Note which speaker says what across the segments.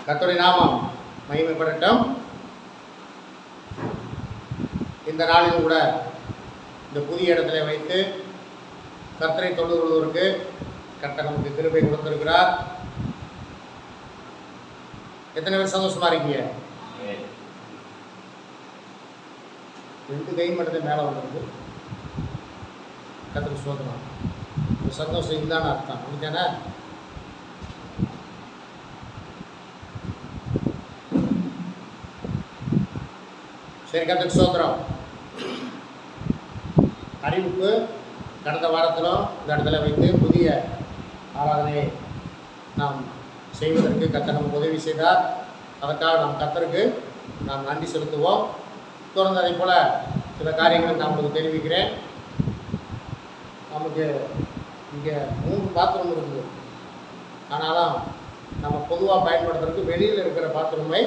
Speaker 1: கர்த்தருடைய நாமம் மகிமைப்படட்டும். இந்த நாளில் கூட இந்த புதிய இடத்துல வைத்து கர்த்தரை தொழுது கொள்வதற்கு கர்த்தர் நமக்கு கிருபை கொடுத்திருக்கிறார். எத்தனை பேர் சந்தோஷமா இருக்கீங்க? 2 கை மட்டும் மேலே வந்துருக்கு. கர்த்தருக்கு ஸ்தோத்திரம். சந்தோஷம் இதுதான அர்த்தம், அப்படித்தானே? சரி, கர்த்தருக்கு ஸ்தோத்திரம். அறிவிப்பு கடந்த வாரத்திலும் இந்த இடத்துல வைத்து புதிய ஆராதனையை நாம் செய்வதற்கு கர்த்தர் நமக்கு உதவி செய்தார். அதற்காக நாம் கர்த்தருக்கு நாம் நன்றி செலுத்துவோம். தொடர்ந்து அதே போல் சில காரியங்களை நான் உங்களுக்கு தெரிவிக்கிறேன். நமக்கு இங்கே 3 பாத்ரூம் இருக்குது. ஆனாலும் நம்ம பொதுவாக பயன்படுத்துறதுக்கு வெளியில் இருக்கிற பாத்ரூமை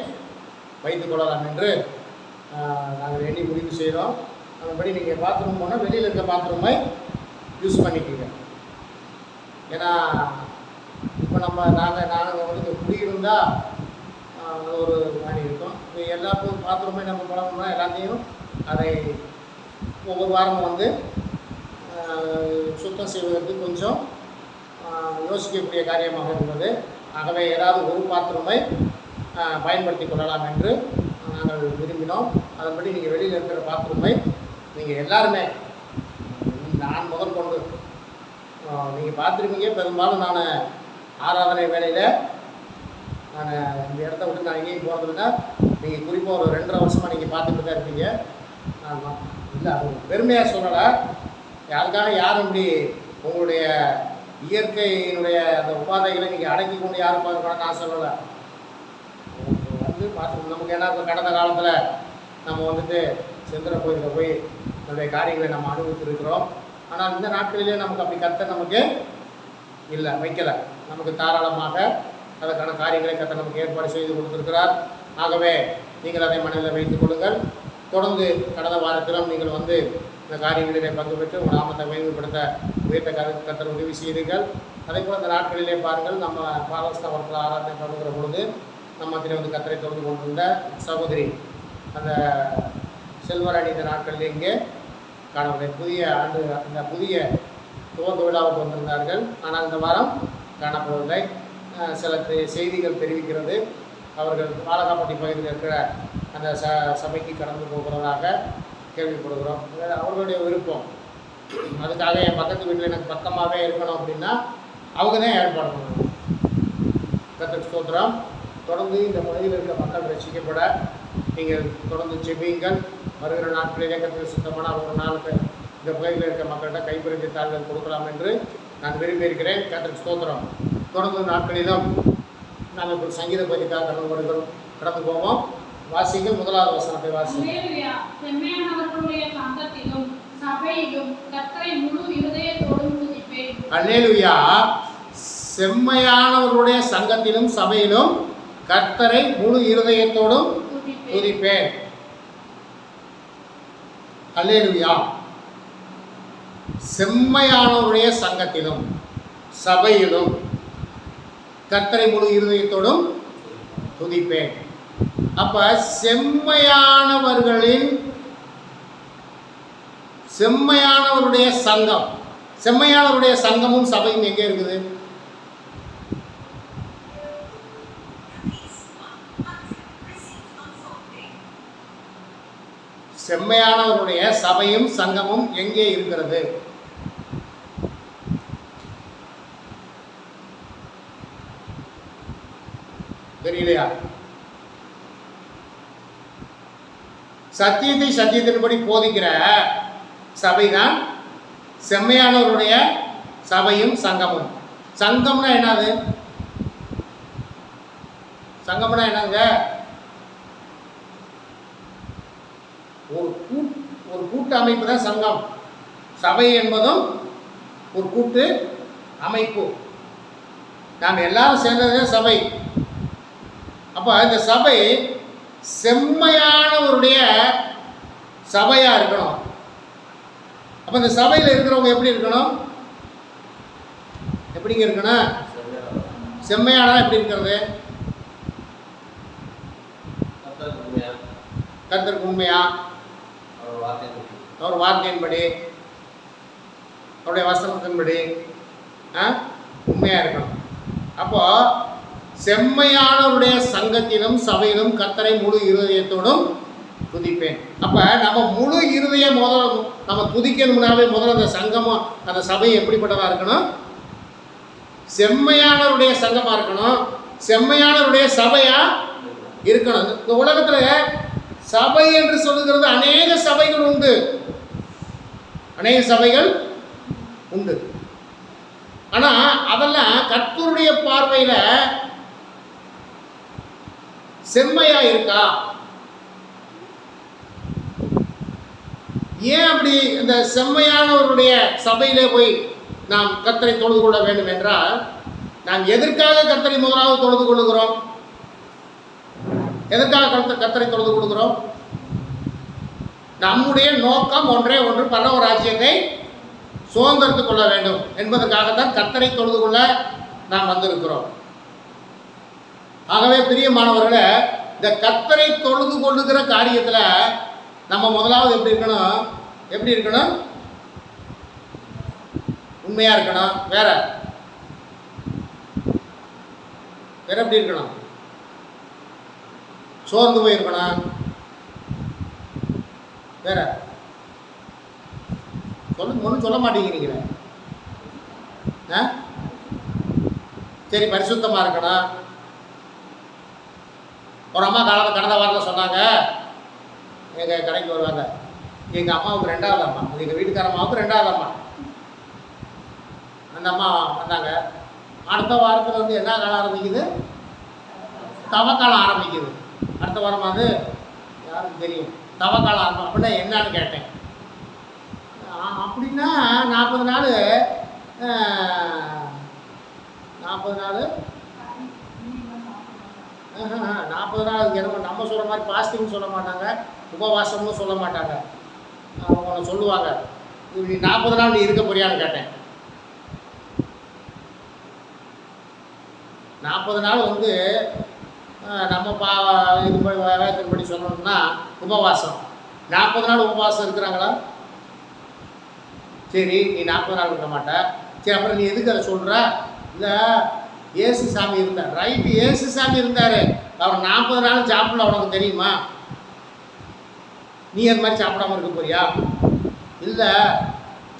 Speaker 1: வைத்துக் கொள்ளலாம் என்று நாங்கள் எண்ணி முடிவு செய்கிறோம். அதன்படி நீங்கள் பாத்ரூம் போனால் வெளியில் இருக்க பாத்ரூமை யூஸ் பண்ணிக்கோங்க. ஏன்னா இப்போ நாங்கள் வந்து குடியிருந்தால் ஒரு மாதிரி இருக்கும். இப்போ எல்லா பாத்ரூமே நம்ம பழகணும்னா எல்லாத்தையும் அதை ஒவ்வொரு வாரமும் வந்து சுத்தம் செய்வதற்கு கொஞ்சம் யோசிக்கக்கூடிய காரியமாக இருந்தது. ஆகவே ஏதாவது ஒரு பாத்ரூமை பயன்படுத்தி கொள்ளலாம் என்று நாங்கள் விரும்பினோம். அதன்படி நீங்கள் வெளியில் இருக்கிற பாத்ரூமை நீங்கள் எல்லாருமே, நான் முதற்கொண்டு நீங்கள் பார்த்துருப்பீங்க. பெரும்பாலும் நான் ஆராதனை வேலையில் நான் இந்த இடத்த விட்டு நான் எங்கேயும் போகிறதுனா நீங்கள் குறிப்பாக ஒரு 2.5 வருஷமாக நீங்கள் பார்த்துட்டு தான் இருப்பீங்க. ஆமாம், இல்லை அது பெருமையாக சொல்லலை. யாருக்காக யாரும் இப்படி உங்களுடைய இயற்கையினுடைய அந்த உபாதைகளை நீங்கள் அடக்கி கொண்டு யாரும் பார்க்கணும் நான் சொல்லலை. வந்து பார்த்து நமக்கு என்ன இப்போ கடந்த காலத்தில் நம்ம வந்துட்டு செந்திர கோயிலில் போய் நம்முடைய காரியங்களை நம்ம அனுபவித்திருக்கிறோம். ஆனால் இந்த நாட்களிலே நமக்கு அப்படி கர்த்தர் நமக்கு இல்லை, வைக்கலை. நமக்கு தாராளமாக அதற்கான காரியங்களை கர்த்தர் நமக்கு ஏற்பாடு செய்து கொடுத்திருக்கிறார். ஆகவே நீங்கள் அதை மனதில் வைத்துக் கொள்ளுங்கள். தொடர்ந்து கடந்த வாரத்திலும் நீங்கள் வந்து இந்த காரியங்களிலே பங்கு பெற்று உங்கள் நாமத்தை மேம்படுத்த உயர்த்த கர்த்தர் உதவி செய்தீர்கள். அதே போல் இந்த நாட்களிலே பாருங்கள், நம்ம பாலஸ்தவரத்தில் ஆராதனை பண்ணுகிற பொழுது நம்மத்தில் வந்து கர்த்தரை தொடர்ந்து கொண்டிருந்த சகோதரி அந்த செல்வராணி இந்த நாட்களில் இங்கே காணவில்லை. புதிய ஆண்டு அந்த புதிய துவக்க விழாவுக்கு வந்திருந்தார்கள். ஆனால் இந்த வாரம் காணப்படவில்லை. சில செய்திகள் தெரிவிக்கிறது, அவர்கள் பாலகாப்பட்டி பகுதியில் இருக்கிற அந்த சபைக்கு கடந்து போகிறதாக கேள்விப்படுகிறோம். அவர்களுடைய விருப்பம். அதுக்காக என் பக்கத்து வீட்டில் எனக்கு பக்கமாகவே இருக்கணும் அப்படின்னா அவங்க தான் ஏற்பாடு பண்ணணும். கர்த்தருக்கு ஸ்தோத்திரம். தொடர்ந்து இந்த பகுதியில் இருக்கிற மக்கள் ரசிக்கப்பட நீங்கள் தொடர்ந்து ஜெபியுங்கள். வருகிற நாட்களிலே கர்த்தருக்கு சுத்தமான ஒரு நாளுக்கு இந்த பகுதியில் இருக்கிற மக்கள்கிட்ட கைப்பிரிந்து தாள்கள் கொடுக்கலாம் என்று நான் விரும்பியிருக்கிறேன். கர்த்தருக்கு ஸ்தோத்திரம். தொடர்ந்து நாட்களிலும் நாம் இப்போ சங்கீத பகுதிக்காக கடந்து போவோம். வாசிங்கள். 1வது வசனத்தை வாசிங்கள். அல்லேலூயா. செம்மையானவர்களுடைய சங்கத்திலும் சபையிலும் கர்த்தரை முழு இருதயத்தோடும் துதிப்பேன். அல்லேலூயா. செம்மையானவருடைய சங்கத்திலும் சபையிலும் கர்த்தரை முழு இருதயத்தோடும் துதிப்பேன். அப்ப செம்மையானவருடைய சங்கம், செம்மையானவருடைய சங்கமும் சபையும் எங்கே இருக்குது? செம்மையானவருடைய சபையும் சங்கமும் எங்கே இருக்கிறது? தெரியலையா? சத்தியத்தை சத்தியத்தின்படி போதிக்கிற சபைதான் செம்மையானவருடைய சபையும் சங்கமும். சங்கம்னா என்னது? சங்கம்னா என்னங்க? ஒரு கூட்டு அமைப்பு தான் சங்கம். சபை என்பதும் ஒரு கூட்டு அமைப்பு. நாம் எல்லாரும் சேர்ந்ததே சபை. அப்போ இந்த சபை செம்மையானவருடைய சபையா இருக்கணும். அப்போ இந்த சபையில் இருக்கிறவங்க எப்படி இருக்கணும்? எப்படிங்க இருக்கணும்? செம்மையானதான் எப்படி இருக்கிறது? கர்த்தருக்கு உண்மையா, அவர் வார்த்தையின்படி, அவருடைய வசனத்தின்படி உண்மையா இருக்கணும். அப்போ செம்மையானவருடைய சங்கத்திலும் சபையிலும் கர்த்தரை முழு இருதயத்தோடும் துதிப்பேன். அப்போ நம்ம முழு இருதயம் முதல்ல நம்ம துதிக்கணும்னாவே முதல்ல அந்த சங்கமும் அந்த சபை எப்படிப்பட்டதாக இருக்கணும்? செம்மையானவருடைய சங்கமாக இருக்கணும், செம்மையானவருடைய சபையா இருக்கணும். இந்த உலகத்தில் சபை என்று சொல்லுகிறது அநேக சபைகள் உண்டு, அநேக சபைகள் உண்டு. ஆனால் அதெல்லாம் கர்த்தருடைய பார்வையில் செம்மையா இருக்கா? ஏன் அப்படி இந்த செம்மையானவருடைய சபையிலே போய் நாம் கர்த்தரை தொழுது கொள்ள வேண்டும் என்றால், நாம் எதற்காக கர்த்தரை முதலாவது தொழுது கொள்ளுகிறோம்? எதற்காக கர்த்தரை தொழுது கொள்கிறோம்? நம்முடைய நோக்கம் ஒன்றே ஒன்று, பரலோக ராஜ்யத்தை சுதந்திரத்துக் கொள்ள வேண்டும் என்பதற்காகத்தான் கர்த்தரை தொழுது கொள்ள நாம் வந்திருக்கிறோம். ஆகவே பிரியமானவர்களே, இந்த கர்த்தரை தொழுது கொள்ளுகிற காரியத்தில் நம்ம முதலாவது எப்படி இருக்கணும்? உண்மையா இருக்கணும். வேற எப்படி இருக்கணும்? சோர்ந்து போயிருக்கணும். வேற ஒன்றும் சொல்ல மாட்டேங்கிறீங்களே. சரி, பரிசுத்தமாக இருக்கணும். ஒரு அம்மா கடந்த வாரத்தில் சொன்னாங்க, எங்கள் கடைக்கு வருவாங்க, எங்கள் அம்மாவுக்கு 2வது அம்மா, அது எங்கள் வீட்டுக்கார அம்மாவுக்கு 2வது அம்மா. அந்த அம்மா வந்தாங்க. அடுத்த வாரத்தில் வந்து என்ன காலம் ஆரம்பிக்குது? தவக்காலம் ஆரம்பிக்குது. அடுத்த வாரம் அது யாருக்கு தெரியும்? தவக்காலம் ஆரம்பம் அப்படின்னா என்னன்னு கேட்டேன். அப்படின்னா 40 நாள் 40 நாள் நம்ம சொல்கிற மாதிரி பாஸ்டிங் சொல்ல மாட்டாங்க, உபவாசம்னு சொல்ல மாட்டாங்க. அவங்க சொல்லுவாங்க, நீ 40 நாள் நீ இருக்க போறியான்னு கேட்டேன். 40 நாள் வந்து நம்ம இது வேதத்தின்படி சொல்லணும்னா உபவாசம். 40 நாள் உபவாசம் இருக்கிறாங்களா? சரி, நீ 40 நாள் இருக்க மாட்ட. சரி, அப்புறம் நீ எதுக்கு அதை சொல்கிற? இல்லை, ஏசு சாமி இருந்தார். ரைட்டு, ஏசு சாமி இருந்தார். அவர் 40 நாள் சாப்பிடல, உனக்கு தெரியுமா? நீ அது மாதிரி சாப்பிடாம இருக்க போறியா? இல்லை,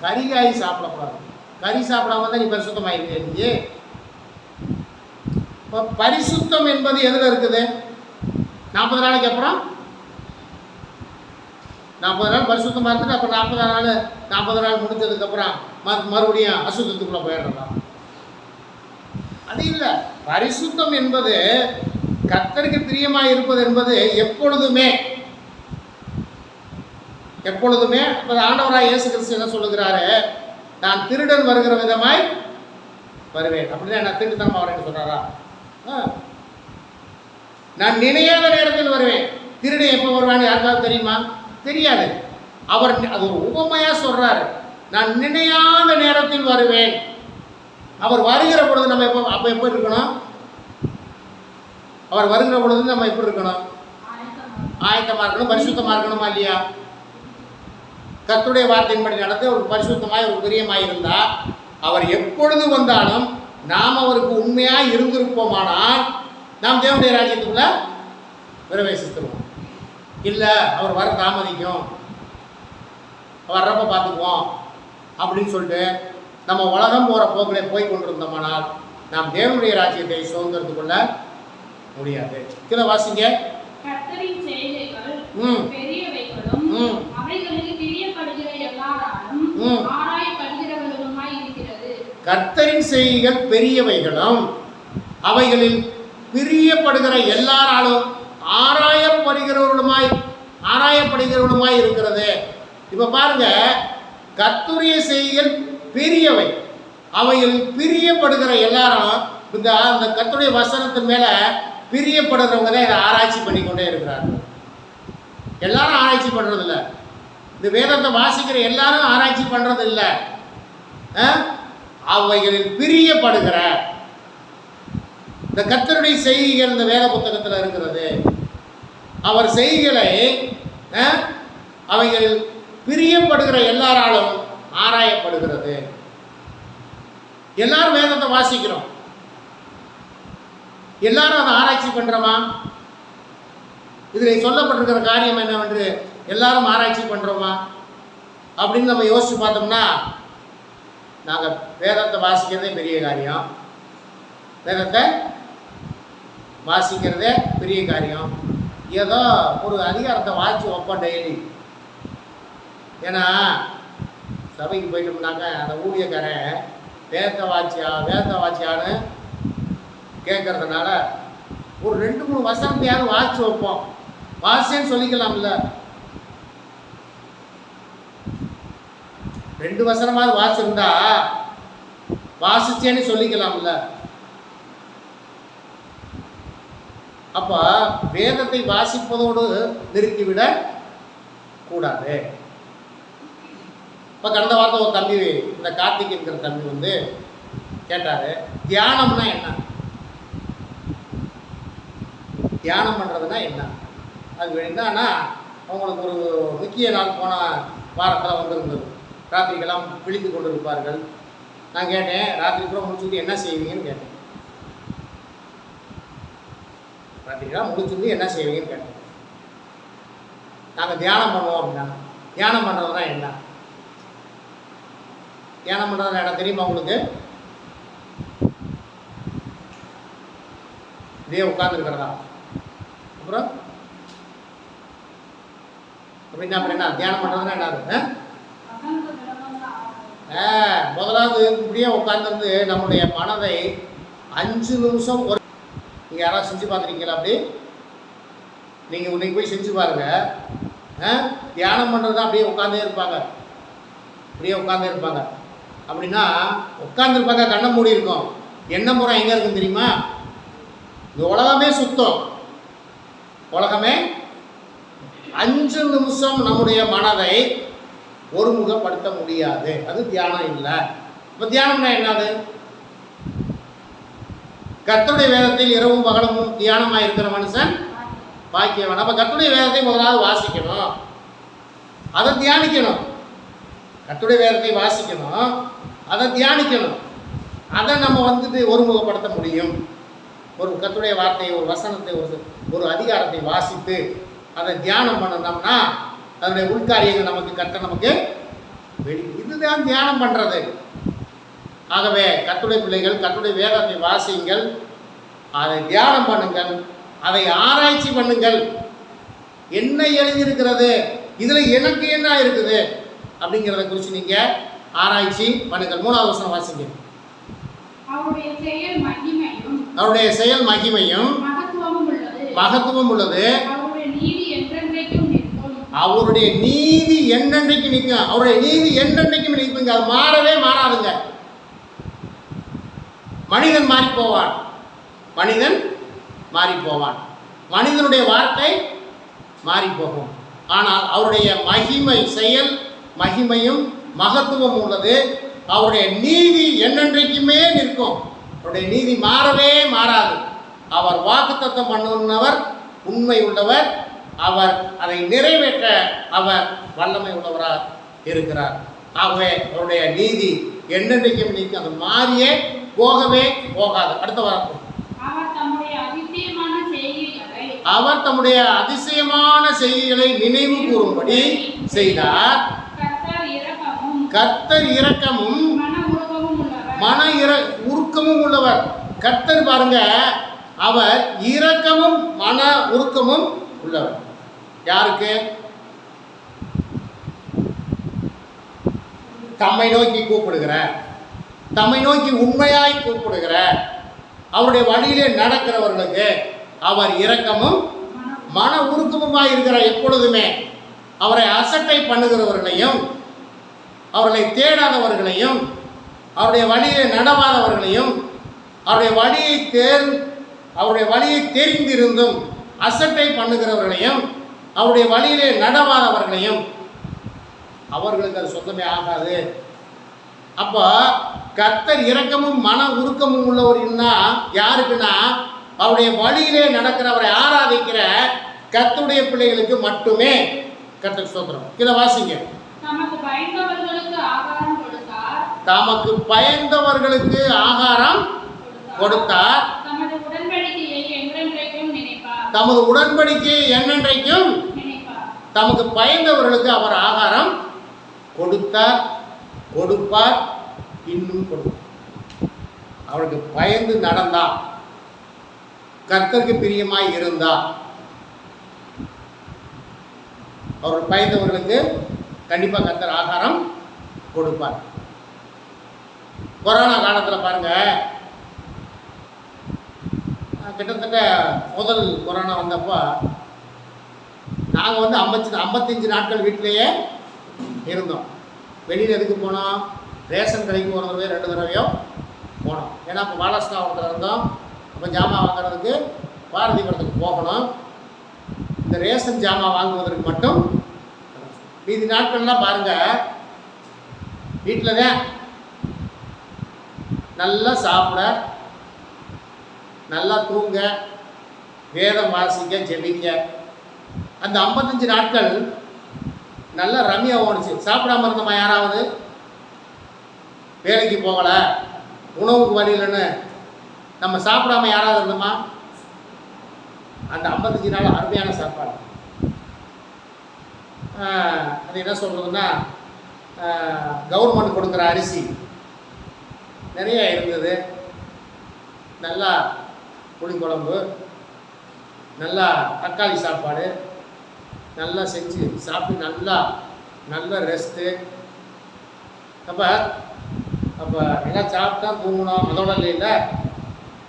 Speaker 1: கறிகாய் சாப்பிடக்கூடாது. கறி சாப்பிடாம தான் நீ பரிசுத்தமாயிருக்கீங்க. இப்போ பரிசுத்தம் என்பது எதில் இருக்குது? 40 நாளைக்கு அப்புறம் 40 நாள் பரிசுத்தமாக இருந்துட்டு அப்புறம் 40 நாள் முடிஞ்சதுக்கப்புறம் மறுபடியும் அசுத்தத்துக்குள்ளே போயிடுறதா? அது இல்லை. பரிசுத்தம் என்பது கர்த்தருக்கு பிரியமாக இருப்பது என்பது எப்பொழுதுமே இப்போ ஆண்டவராக இயேசு கிறிஸ்து என்ன சொல்லுகிறாரு? நான் திருடன் வருகிற விதமாய் வருவேன். அப்படின்னா நான் திருட்டுத்தனமாக வரேன்னு சொல்கிறாரா? நான் நினையாத நேரத்தில் வருவேன். திருடன் எப்போ வருவான்னு யாருக்காவது தெரியுமா? தெரியாது. அவர் அது ஒரு உவமையாக சொல்கிறாரு. நான் நினையாத நேரத்தில் வருவேன். அவர் வருகிற பொழுது நம்ம அப்போ எப்போ இருக்கணும்? அவர் வருகிற பொழுது நம்ம எப்படி இருக்கணும்? ஆயத்தமாக இருக்கணும், பரிசுத்தமாக இருக்கணுமா இல்லையா? கர்த்தருடைய வார்த்தையின்படி நடந்து ஒரு பரிசுத்தமாய் ஒரு பிரியமாய் இருந்தால் அவர் எப்பொழுது வந்தாலும் நாம் அவருக்கு உண்மையாக இருந்திருப்போமானால் நாம் தேவனுடைய ராஜ்யத்துக்குள்ள பிரவேசித்துருவோம். இல்லை, அவர் வர தாமதிக்கும், வர்றப்ப பார்த்துக்குவோம் அப்படின்னு சொல்லிட்டு நம்ம உலகம் போகிற போக்கில் போய் கொண்டிருந்தோமானால் நாம் தேவனுடைய ராஜ்யத்தை சுதந்திரத்துக்குள்ள முடியாது. கீழே வாசிங்க.
Speaker 2: கர்த்தரின் செய்கைகள் பெரியவைகளும் அவைகளில் பிரியப்படுகிற எல்லாராலும் ஆராயப்படுகிறவர்களுமாய் இருக்கிறது.
Speaker 1: கர்த்தரின் செய்கைகள் பெரியவைகளும் அவைகளில் பிரியப்படுகிற எல்லாராலும் ஆராயப்படுகிறவர்களுமாய் இருக்கிறது. இப்போ பாருங்க, கர்த்தருடைய செய்கைகள் பெரியவை, அவைகளில் பிரியப்படுகிற எல்லாரும் அந்த கர்த்தருடைய வசனத்தின் மேலே பிரியப்படுறவங்க தான் இதை ஆராய்ச்சி பண்ணிக்கொண்டே இருக்கிறார்கள். எல்லாரும் ஆராய்ச்சி பண்ணுறதில்ல. இந்த வேதத்தை வாசிக்கிற எல்லாரும் ஆராய்ச்சி பண்ணுறதில்ல. அவைகளில் பிரியப்படுகிற இந்த கர்த்தருடைய செய்திகள் இந்த வேத புத்தகத்தில் இருக்கிறது. அவர் செய்திகளை அவைகள் பிரியப்படுகிற எல்லாராலும் ஆராயப்படுகிறது. எல்லாரும் வேதத்தை வாசிக்கிறோம், எல்லாரும் அதை ஆராய்ச்சி பண்றோமா? இதில் சொல்லப்பட்டிருக்கிற காரியம் என்னவென்று எல்லாரும் ஆராய்ச்சி பண்றோமா அப்படின்னு நம்ம யோசிச்சு பார்த்தோம்னா, நாங்கள் வேதத்தை வாசிக்கிறதே பெரிய காரியம், வேதத்தை வாசிக்கிறதே பெரிய காரியம். ஏதோ ஒரு அதிகாரத்தை வாசித்து வைப்போம் டெய்லி. ஏன்னா சபைக்கு போயிட்டோம்னாக்க அந்த ஊழியக்காரன் வேதத்தை வாச்சியான்னு கேட்கறதுனால ஒரு 2-3 வசனத்தையாவது வாசிச்சு வைப்போம். வாசிச்சேன்னு சொல்லிக்கலாம்ல, 2 வசனமாவது வாசிச்சிருந்தா வாசிச்சேன்னு சொல்லிக்கலாம்ல. அப்ப வேதத்தை வாசிப்பதோடு நிறுத்திவிட கூடாது. இப்போ கடந்த வாரத்தை ஒரு தம்பி, இந்த கார்த்திக் இருக்கிற தம்பி வந்து கேட்டாரு, தியானம்னா என்ன, தியானம் பண்ணுறதுனா என்ன? அது என்னன்னா அவங்களுக்கு ஒரு முக்கிய நாள் போன வாரத்தில் வந்திருந்தது. ராத்திரிக்கெல்லாம் விழித்து கொண்டு இருப்பார்கள். நான் கேட்டேன், ராத்திரி கூட முடிச்சுட்டு என்ன செய்வீங்கன்னு கேட்டேன். ராத்திரிக்கெல்லாம் முடிச்சுட்டு என்ன செய்வீங்கன்னு கேட்டேன். நாங்கள் தியானம் பண்ணுவோம் அப்படின்னா. தியானம் பண்ணுறதுனா என்ன? தியானம் பண்ணுறதுனா என்ன தெரியுமா உங்களுக்கு? இதே உட்கார்ந்துருக்கிறதா? அப்புறம் அப்படின்னா அப்புறம் என்ன தியானம் பண்ணுறதுனா என்ன? முதலாவது இப்படியே உட்காந்துருந்து நம்முடைய மனதை 5 நிமிஷம் ஒரு, நீங்கள் யாராவது செஞ்சு பார்த்துருக்கீங்களா? அப்படி நீங்கள் இன்னைக்கு போய் செஞ்சு பாருங்க. தியானம் பண்ணுறது அப்படியே உட்காந்தே இருப்பாங்க, அப்படியே உட்காந்தே இருப்பாங்க. அப்படின்னா உட்காந்துருப்பாங்க, கண்ணை மூடி இருக்கும். என்ன முறை எங்கே இருக்குன்னு தெரியுமா? இந்த உலகமே சுத்தம், உலகமே 5 நிமிஷம் நம்முடைய மனதை ஒருமுகப்படுத்த முடியாது. அது தியானம் இல்லை. இப்போ தியானம்னா என்னது? கர்த்தருடைய வேதத்தில் இரவும் பகலும் தியானமாக இருக்கிற மனுஷன் பாக்கியவன். அப்போ கர்த்தருடைய வேதத்தை முதலாவது வாசிக்கணும், அதை தியானிக்கணும். கர்த்தருடைய வேதத்தை வாசிக்கணும், அதை தியானிக்கணும். அதை நம்ம வந்துட்டு ஒருமுகப்படுத்த முடியும். ஒரு கர்த்தருடைய வார்த்தையை, ஒரு வசனத்தை, ஒரு அதிகாரத்தை வாசித்து அதை தியானம் பண்ணோம்னா அதனுடைய உள்காரியங்கள் நமக்கு நமக்கு இதுதான் தியானம் பண்ணுறது. ஆகவே கர்த்தருடைய பிள்ளைகள் கர்த்தருடைய வேதத்தை வாசியுங்கள், அதை தியானம் பண்ணுங்கள், அதை ஆராய்ச்சி பண்ணுங்கள். என்ன எழுதியிருக்கிறது, இதில் எனக்கு என்ன இருக்குது அப்படிங்கிறத குறித்து நீங்கள் ஆராய்ச்சி பண்ணுங்கள். 3வது வசனம் வாசிங்க.
Speaker 2: அவருடைய செயல் மகிமையும்
Speaker 1: மகத்துவம் உள்ளது. அவருடைய நீதி என்னென்றைக்கு நிற்கும். அவருடைய நீதி என்னென்றைக்கும் நிற்குங்க, அது மாறவே மாறாதுங்க. மனிதன் மாறி போவான், மனிதன் மாறி போவான், மனிதனுடைய வார்த்தை மாறி போகும். ஆனால் அவருடைய மகிமை, செயல் மகிமையும் மகத்துவம் உள்ளது. அவருடைய நீதி என்னென்றைக்குமே நிற்கும். அவருடைய நீதி மாறவே மாறாது. அவர் வாக்குத்தத்தம் பண்ணுவர், உண்மை உள்ளவர். அவர் அதை நிறைவேற்ற அவர் வல்லமை உள்ளவராக இருக்கிறார். ஆகவே அவருடைய நீதி என்னென்றைக்கும் நிற்கும், அது மாறியே போகவே போகாது. அடுத்த வார்த்தை, அவர் தம்முடைய அதிசயமான செய்திகளை நினைவு கூறும்படி செய்தார். கர்த்தர் இரக்கமும் உருக்கமும் உள்ளவர். கர்த்தர் பாருங்க, அவர் இரக்கமும் மன உருக்கமும் உள்ளவர். யாருக்கு? தம்மை நோக்கி கூப்பிடுகிற, தம்மை நோக்கி உண்மையாய் கூப்பிடுகிற, அவருடைய வழியிலே நடக்கிறவர்களுக்கு அவர் இரக்கமும் மன உருக்கமுமாய் இருக்கிறார். எப்பொழுதுமே அவரை அசட்டை பண்ணுகிறவர்களையும், அவர்களை தேடாதவர்களையும், அவருடைய வழியை நடவாதவர்களையும், அவருடைய வழியை தெரிந்திருந்தும் அசட்டை பண்ணுகிறவர்களையும், அவருடைய வழியிலே நடவாதவர்களையும் அவர்களுக்கு அது சொந்தமே ஆகாது. அப்போ கர்த்தர் இரக்கமும் மன உருக்கமும் உள்ளவர்னா யாருக்குன்னா, அவருடைய வழியிலே நடக்கிறவரை ஆராதிக்கிற கர்த்தருடைய பிள்ளைகளுக்கு மட்டுமே கர்த்தருக்கு ஸ்தோத்திரம். கீழே வாசிங்க.
Speaker 2: தமக்கு பயந்தவர்களுக்கு ஆகாரம் கொடுத்தார்.
Speaker 1: தமக்கு பயந்தவர்களுக்கு ஆகாரம் கொடுத்தார்.
Speaker 2: தமது உடன்படிக்கையை என்றென்றைக்கும் நினைப்பார்.
Speaker 1: தமது உடன்படிக்கையை என்னென்றைக்கும்
Speaker 2: நினைப்பார்.
Speaker 1: தமக்கு பயந்தவர்களுக்கு அவர் ஆகாரம் கொடுத்தார், கொடுப்பார், இன்னும் கொடுப்பார். அவருக்கு பயந்து நடந்தா, கர்த்தருக்கு பிரியமாய் இருந்தா, அவர் பயந்தவர்களுக்கு கண்டிப்பாக கர்த்தர் ஆகாரம் கொடுப்பார். கொரோனா காலத்தில் பாருங்க, கிட்டத்தட்ட முதல் கொரோனா வந்தப்போ நாங்கள் வந்து 55 நாட்கள் வீட்டிலேயே இருந்தோம். வெளியில் எதுக்கு போனோம்? ரேஷன் கடைக்கு ஒரு தடவையோ 2 தடவையோ போனோம். ஏன்னா இப்போ வாலஸ்தாவத்தில் இருந்தோம். அப்போ ஜாமான் வாங்குறதுக்கு பாரதிபுரத்துக்கு போகணும். இந்த ரேஷன் ஜாமான் வாங்குவதற்கு மட்டும் மீதி நாட்கள்லாம் பாருங்கள் வீட்டில் தான் நல்லா சாப்பிட, நல்லா தூங்க, வேதம் வாசிக்க, ஜெபிக்க. அந்த 55 நாட்கள் நல்லா ரம்யா ஓடிச்சு. சாப்பிடாம இருந்தோமா? யாராவது வேலைக்கு போகலை, உணவுக்கு வழியிலன்னு நம்ம சாப்பிடாம யாராவது இருந்தோமா? அந்த 55 நாள் அருமையான சாப்பாடு. அது என்ன சொல்கிறதுன்னா, கவர்மெண்ட் கொடுக்குற அரிசி நிறைய இருந்தது. நல்லா புளிக்குழம்பு, நல்லா தக்காளி சாப்பாடு நல்லா செஞ்சு சாப்பிட்டு நல்ல ரெஸ்ட்டு. அப்போ எல்லாம் சாப்பிட்டா தூங்கணும். அதோட இல்லை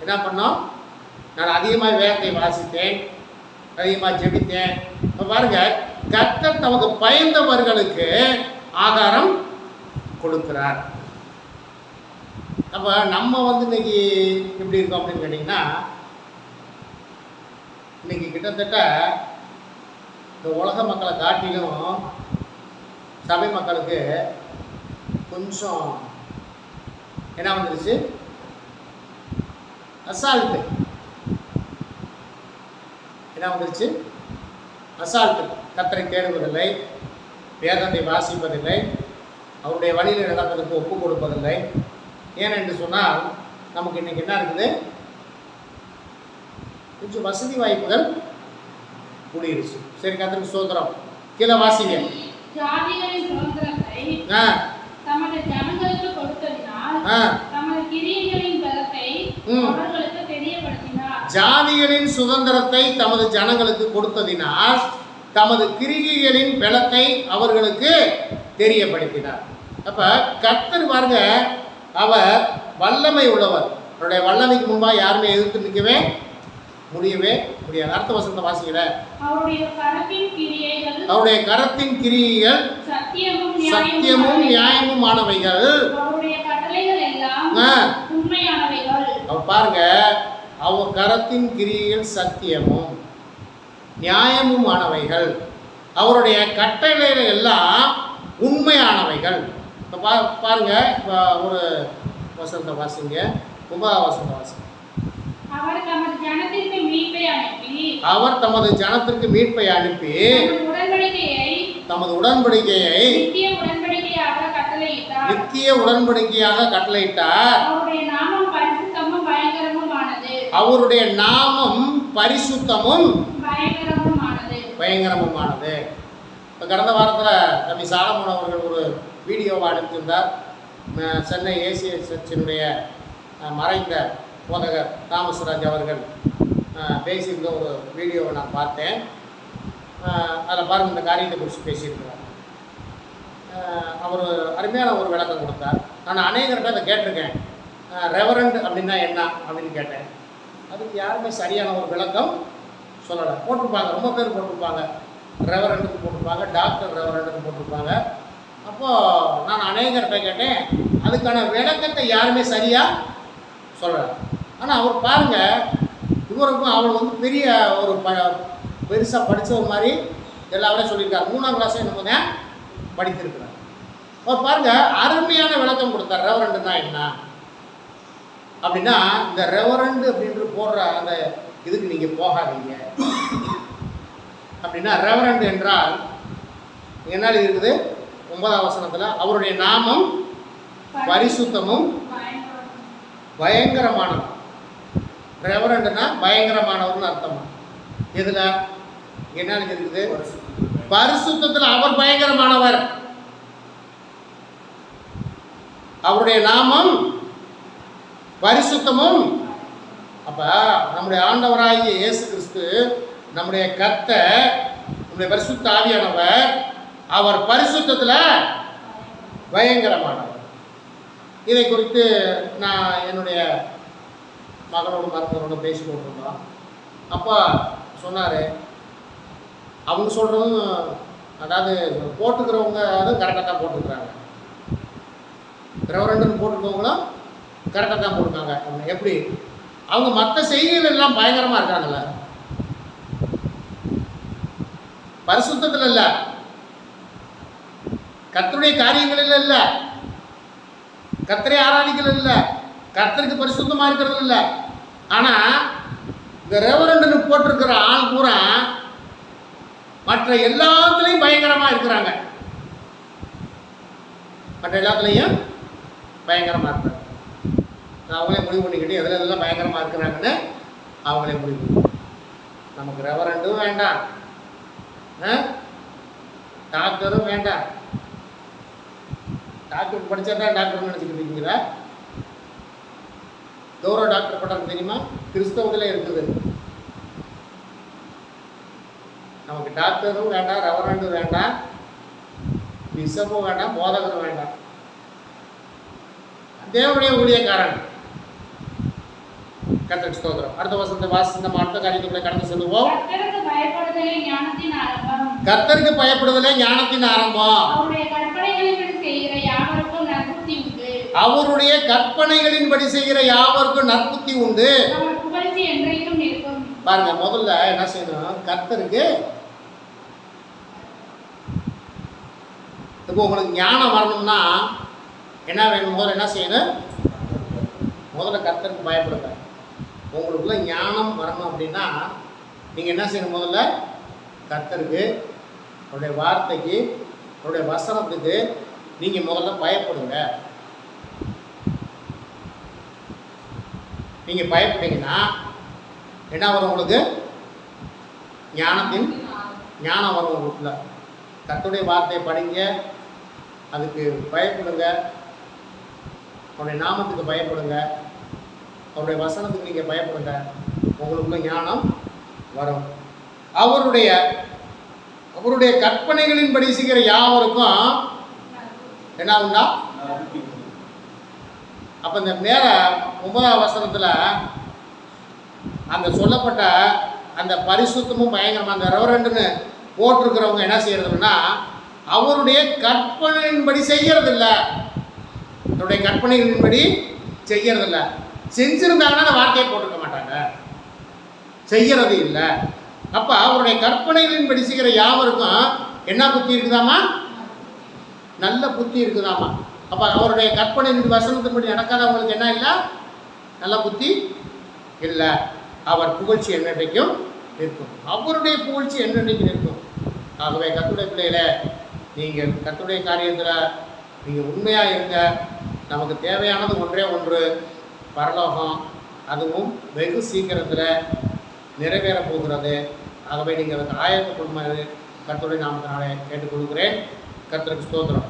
Speaker 1: என்ன பண்ணோம்? நான் அதிகமாக வேதத்தை வாசித்தேன், அதிகமாக ஜெபித்தேன். இப்போ பாருங்கள், கர்த்தர் தமக்கு பயந்தவர்களுக்கு ஆகாரம் கொடுக்கிறார். அப்போ நம்ம வந்து இன்னைக்கு எப்படி இருக்கோம் அப்படின்னு கேட்டிங்கன்னா, இன்னைக்கு கிட்டத்தட்ட இந்த உலக மக்களை காட்டிலும் சபை மக்களுக்கு கொஞ்சம் என்ன வந்துருச்சு? அசால்ட்டு. என்ன வந்துருச்சு? அசால்ட்டு. கர்த்தரை தேடுவதில்லை, வேதத்தை வாசிப்பதில்லை, அவருடைய வழியில் நடப்பதற்கு ஒப்பு கொடுப்பதில்லை. ஏனென்று சொன்னால் நமக்கு இன்றைக்கி என்ன இருக்குது? கொஞ்சம் வசதி வாய்ப்புகள் கூடிருச்சு. சரி, கர்த்தருக்கு ஸ்தோத்திரம். கீழே வாசிங்க.
Speaker 2: ஜாதிகளின் சுதந்திரத்தை தமது ஜனங்களுக்கு கொடுத்ததினால் தமது கிரியைகளின் பலத்தை அவர்களுக்கு தெரியப்படுத்தினார். ஜாதிகளின்
Speaker 1: சுதந்திரத்தை தமது ஜனங்களுக்கு கொடுத்ததினால் தமது கிரியைகளின் பலத்தை அவர்களுக்கு தெரியப்படுத்தினார். அப்ப கர்த்தர் பாருங்க, அவர் வல்லமை உள்ளவர். அவருடைய வல்லமைக்கு முன்பாக யாருமே எதிர்த்து நிற்கவே முடியவே முடியாது. அடுத்த வசனத்தை வாசிக்கிற.
Speaker 2: அவருடைய
Speaker 1: கரத்தின் கிரியைகள் சத்தியமும் நியாயமும் ஆனவைகள்.
Speaker 2: அவருடைய கட்டளைகள் எல்லாம் உண்மையானவைகள்.
Speaker 1: அவர் பாருங்க, அவர் கரத்தின் கிரியைகள் சத்தியமும் நியாயமும் ஆனவைகள். அவருடைய கட்டளைகள் எல்லாம் உண்மையானவைகள். இப்போ பாருங்க, இப்போ ஒரு வசனத்தை வாசிங்க. 9வது வசனத்தை வாசிங்க.
Speaker 2: அவர் தமது ஜனத்திற்கு
Speaker 1: மீட்பை அனுப்பி தமது உடன்படிக்கையை நித்திய உடன்படிக்கையாக கட்டளையிட்டார். அவருடைய நாமம் பரிசுத்தமும் பயங்கரமுமானது. இப்போ கடந்த வாரத்தில் தம்பி சாலமோன் அவர்கள் ஒரு வீடியோவை அனுப்பியிருந்தார். சென்னை ஏசிய சர்ச்சினுடைய மறைந்த போதகர் தாமஸ்ராஜ் அவர்கள் பேசியிருந்த ஒரு வீடியோவை நான் பார்த்தேன். அதில் பாருங்கள், இந்த காரியத்தை குறித்து பேசியிருக்கிறார். அவர் அருமையான ஒரு விளக்கம் கொடுத்தார். நான் அநேகர்கிட்ட அதை கேட்டிருக்கேன். ரெவரண்ட் அப்படின்னா என்ன அப்படின்னு கேட்டேன். அதுக்கு யாருமே சரியான ஒரு விளக்கம் சொல்லலை. போட்டிருப்பாங்க, ரொம்ப பேர் போட்டிருப்பாங்க. ரெவரண்ட்டுக்கு போட்டிருப்பாங்க, டாக்டர் ரெவரண்ட்டுக்கு போட்டிருப்பாங்க. அப்போது நான் அநேகர்கிட்ட கேட்டேன், அதுக்கான விளக்கத்தை யாருமே சரியாக சொல்லலை. ஆனால் அவர் பாருங்கள், இவருக்கும் அவர் வந்து பெரிய ஒரு பெருசாக படித்தவர் மாதிரி எல்லாமே சொல்லியிருக்கார். 3ஆம் கிளாஸே நம்ம தான் படித்திருக்கிறார். அவர் பாருங்கள், அருமையான விளக்கம் கொடுத்தார். ரெவரண்டுனா என்ன அப்படின்னா, இந்த ரெவரண்டு அப்படின்ட்டு போடுற அந்த இதுக்கு நீங்கள் போகாதீங்க. அப்படின்னா ரெவரண்ட் என்றால் என்ன இருக்குது 9ஆம் வசனத்தில்? அவருடைய நாமம் பரிசுத்தமும் பயங்கரமானவர். ரெவரண்ட்னா பயங்கரமானவர்னு அர்த்தமா? எதுல என்ன இருக்குது? பரிசுத்தத்தில் அவர் பயங்கரமானவர். அவருடைய நாமம் பரிசுத்தமும். அப்ப நம்முடைய ஆண்டவராகிய இயேசு கிறிஸ்து, நம்முடைய கர்த்தர், நம்முடைய பரிசுத்த ஆவியானவர், அவர் பரிசுத்தத்தில் பயங்கரமானவர். இதை குறித்து நான் என்னுடைய மகனோட மருமகனோட பேசி கொண்டிருந்தோம். அப்பா சொன்னார், அவங்க சொல்கிறதும், அதாவது போட்டுக்கிறவங்க அதுவும் கரெக்டாக தான் போட்டுக்கிறாங்க, ரெவரண்டுன்னு போட்டுருக்கவங்களும் கரெக்டாக தான் போட்டுருக்காங்க. எப்படி? அவங்க மற்ற செய்திகள் எல்லாம் பயங்கரமாக இருக்காங்கல்ல, பரிசுத்தத்தில் இல்லை, கர்த்தருடைய காரியங்களில் இல்லை, கர்த்தரை ஆராதிக்கிறது இல்லை, கர்த்தருக்கு பரிசுத்தமாக இருக்கிறது இல்லை. ஆனால் இந்த ரெவரண்டுன்னு போட்டிருக்கிற ஆள் பூரா மற்ற எல்லாத்துலேயும் பயங்கரமாக இருக்கிறாங்க, மற்ற எல்லாத்துலேயும் பயங்கரமாக இருக்கிறாங்க. அவங்களே முடிவு பண்ணிக்கிட்டு எதில் எதெல்லாம் பயங்கரமாக இருக்கிறாங்கன்னு அவங்களே முடிவு பண்ணி, நமக்கு ரெவரண்டும் வேண்டாம், டாக்டரும் வேண்டாம். டாக்டர் படித்தா தான் டாக்டர்னு நினச்சிக்கிட்டு இருக்கீங்களா? கௌரவ டாக்டர் பட்டம் தெரியுமா? கிறிஸ்தவத்தில் இருக்குது. நமக்கு டாக்டரும் வேண்டாம், ரெவரண்டும் வேண்டாம், பிஷப்பும் வேண்டாம், போதகரும் வேண்டாம். தேவனுடைய ஊழியக்காரன். கர்த்தருக்கு ஸ்தோத்திரம். அடுத்த வசனத்தை வாசி நம்ம அடுத்த காரியத்துக்குள்ள கடந்து செல்லுவோம்.
Speaker 2: கர்த்தருக்கு பயப்படுதலே ஞானத்தின் ஆரம்பம்.
Speaker 1: கர்த்தருக்கு பயப்படுதலே ஞானத்தின் ஆரம்பம்.
Speaker 2: அவருடைய கற்பனைகளின்படி செய்கிற யாவருக்கும் நற்புத்தி உண்டு.
Speaker 1: அவருடைய கற்பனைகளின்படி செய்கிற யாவருக்கும் நற்புத்தி உண்டு.
Speaker 2: அவர் புகழ்ச்சி என்றைக்கும் இருக்கும்.
Speaker 1: பாருங்க, முதல்ல என்ன செய்யணும்? கர்த்தருக்கு, இப்போ உங்களுக்கு ஞானம் வரணும்னா என்ன வேணும்? முதல்ல என்ன செய்யணும்? முதல்ல கர்த்தருக்கு பயப்படுங்க. உங்களுக்குள்ள ஞானம் வரணும் அப்படின்னா நீங்கள் என்ன செய்யணும்? முதல்ல கர்த்தருக்கு, அவருடைய வார்த்தைக்கு, அவருடைய வசனத்துக்கு நீங்கள் முதல்ல பயப்படுங்க. நீங்கள் பயப்பட்டீங்கன்னா என்ன வரும்? உங்களுக்கு ஞானம் வரும். உங்களுக்குள்ள கர்த்தருடைய வார்த்தையை படிங்க, அதுக்கு பயப்படுங்க, அவருடைய நாமத்துக்கு பயப்படுங்க, அவருடைய வசனத்துக்கு நீங்கள் பயப்படுங்க, உங்களுக்குள்ள ஞானம் வரும். அவருடைய கற்பனைகளின்படி செய்கிற யாவருக்கும் என்ன உண்டா? அப்போ இந்த மேல 9ஆம் வசனத்தில் அந்த சொல்லப்பட்ட அந்த பரிசுத்தமும் பயங்கரமாக அந்த ரெவரண்டுன்னு போட்டிருக்கிறவங்க என்ன செய்யறதுன்னா அவருடைய கற்பனையின்படி செய்யறதில்ல. அவருடைய கற்பனைகளின்படி செய்யறதில்ல. செஞ்சிருந்தாங்கன்னா அந்த வார்த்தையை போட்டிருக்க மாட்டாங்க. செய்யறது இல்லை. அப்போ அவருடைய கற்பனைகளின்படி செய்கிற யாவருக்கும் என்ன புத்தி இருக்குதாமா? நல்ல புத்தி இருக்குதாமா. அப்போ அவருடைய கற்பனையின் வசனத்தின்படி நடக்காதவங்களுக்கு என்ன இல்லை? நல்ல புத்தி இல்லை. அவர் புகழ்ச்சி என்னைக்கும் இருக்கும். அவருடைய புகழ்ச்சி என்னைக்கும் இருக்கும். ஆகவே கர்த்தருடைய பிள்ளைகளை, நீங்கள் கர்த்தருடைய காரியத்தில் நீங்கள் உண்மையாக இருங்க. நமக்கு தேவையானது ஒன்றே ஒன்று, பரலோகம். அதுவும் வெகு சீக்கிரத்தில் நிறைவேற போகிறது. ஆகவே நீங்கள் அதுக்கு ஆயத்தப்படுமாறு கர்த்தருடைய நாமத்தினாலே கேட்டுக்கொள்கிறேன். கர்த்தருக்கு ஸ்தோத்திரம்.